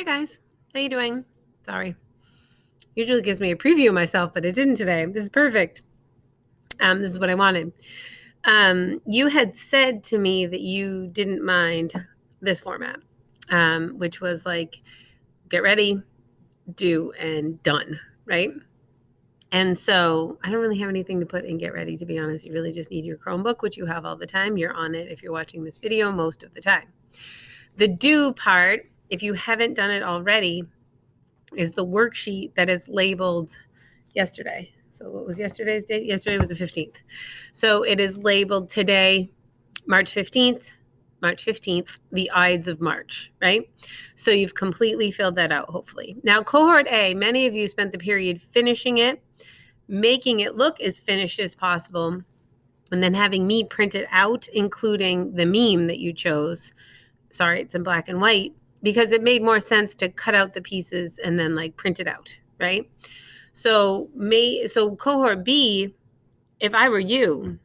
Hi guys, how you doing? Sorry, usually gives me a preview of myself, but it didn't today. This is perfect. This is what I wanted. You had said to me that you didn't mind this format, which was like get ready, do, and done, right? And so I don't really have anything to put in get ready, to be honest. You really just need your Chromebook, which you have all the time. You're on it if you're watching this video most of the time. The do part, if you haven't done it already, is the worksheet that is labeled yesterday. So what was yesterday's date? Yesterday was the 15th. So it is labeled today, March 15th, the Ides of March, right? So you've completely filled that out, hopefully. Now, cohort A, many of you spent the period finishing it, making it look as finished as possible, and then having me print it out, including the meme that you chose. Sorry, it's in black and white, because it made more sense to cut out the pieces and then like print it out, right? So cohort B, if I were you,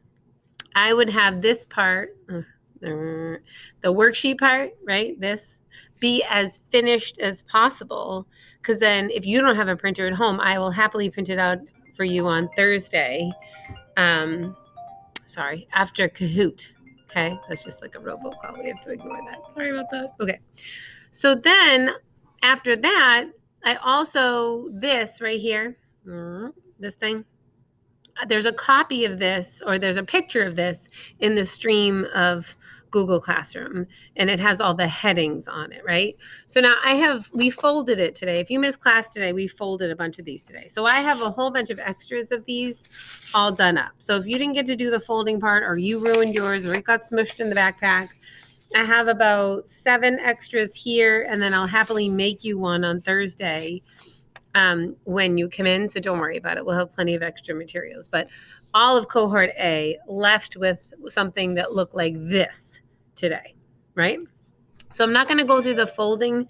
I would have this part, the worksheet part, right? This be as finished as possible. Because then if you don't have a printer at home, I will happily print it out for you on Thursday. After Kahoot. Okay, that's just like a robocall. We have to ignore that. Sorry about that. Okay. So then after that, I also, this right here, this thing, there's a copy of this, or there's a picture of this in the stream of Google Classroom, and it has all the headings on it, right? So now we folded it today. If you missed class today, we folded a bunch of these today. So I have a whole bunch of extras of these all done up. So if you didn't get to do the folding part, or you ruined yours, or it got smushed in the backpack, I have about 7 extras here, and then I'll happily make you one on Thursday when you come in. So don't worry about it. We'll have plenty of extra materials. But all of cohort A left with something that looked like this today, right? So I'm not going to go through the folding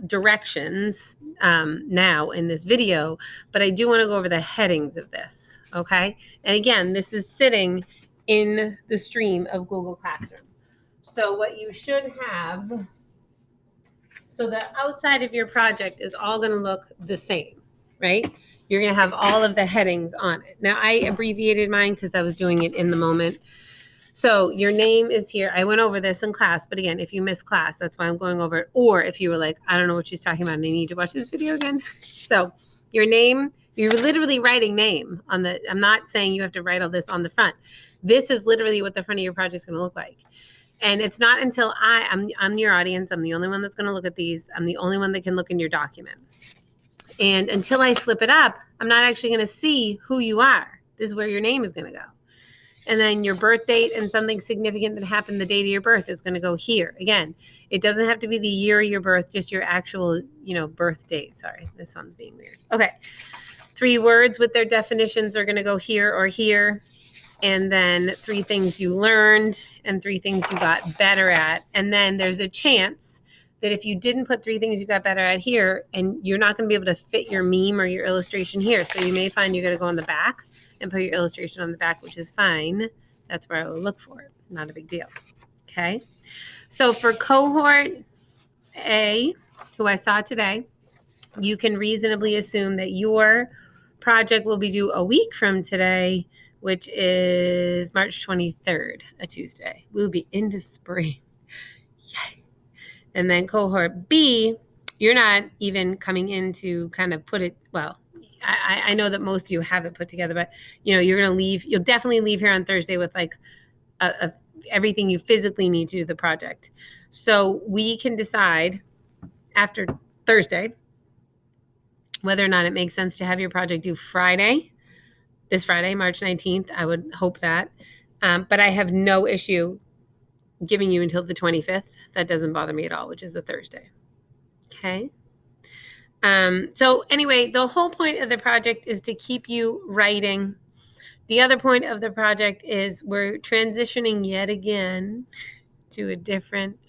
directions now in this video, but I do want to go over the headings of this, okay? And again, this is sitting in the stream of Google Classroom. So what you should have, so the outside of your project is all going to look the same, right? You're going to have all of the headings on it. Now, I abbreviated mine because I was doing it in the moment. So your name is here. I went over this in class, but again, if you missed class, that's why I'm going over it. Or if you were like, I don't know what she's talking about and I need to watch this video again. So your name, you're literally writing name on the, I'm not saying you have to write all this on the front. This is literally what the front of your project is going to look like. And it's not until I'm your audience, I'm the only one that's going to look at these. I'm the only one that can look in your document. And until I flip it up, I'm not actually going to see who you are. This is where your name is going to go. And then your birth date and something significant that happened the date of your birth is going to go here. Again, it doesn't have to be the year of your birth, just your actual, birth date. Sorry, this one's being weird. Okay. 3 words with their definitions are going to go here or here. And then 3 things you learned and 3 things you got better at. And then there's a chance that if you didn't put 3 things you got better at here, and you're not going to be able to fit your meme or your illustration here. So you may find you're going to go on the back and put your illustration on the back, which is fine. That's where I will look for it. Not a big deal. Okay. So for cohort A, who I saw today, you can reasonably assume that your project will be due a week from today, which is March 23rd, a Tuesday. We'll be into spring. Yay. And then cohort B, you're not even coming in to kind of put it, well, I know that most of you have it put together, but you're going to leave, you'll definitely leave here on Thursday with like everything you physically need to do the project. So we can decide after Thursday whether or not it makes sense to have your project due this Friday, March 19th. I would hope that. But I have no issue giving you until the 25th. That doesn't bother me at all, which is a Thursday. Okay. So anyway, the whole point of the project is to keep you writing. The other point of the project is we're transitioning yet again to a different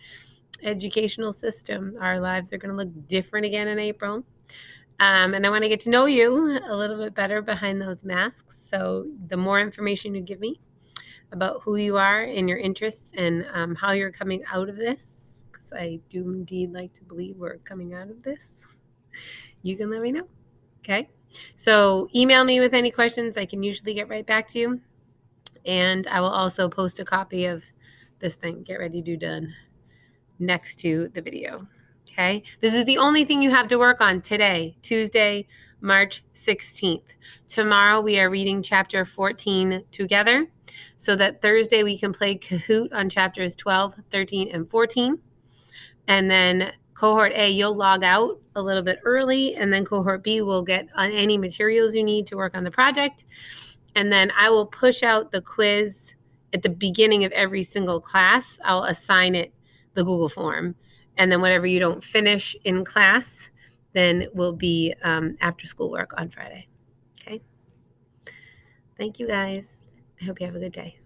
educational system. Our lives are going to look different again in April. And I want to get to know you a little bit better behind those masks. So the more information you give me about who you are and your interests and how you're coming out of this, because yes, I do indeed like to believe we're coming out of this, you can let me know. Okay. So email me with any questions. I can usually get right back to you. And I will also post a copy of this thing, Get Ready, Do Done, next to the video. Okay. This is the only thing you have to work on today, Tuesday, March 16th. Tomorrow we are reading chapter 14 together so that Thursday we can play Kahoot on chapters 12, 13, and 14. And then cohort A, you'll log out a little bit early, and then cohort B will get any materials you need to work on the project. And then I will push out the quiz at the beginning of every single class. I'll assign it the Google form. And then whatever you don't finish in class, then will be after school work on Friday. Okay. Thank you guys. I hope you have a good day.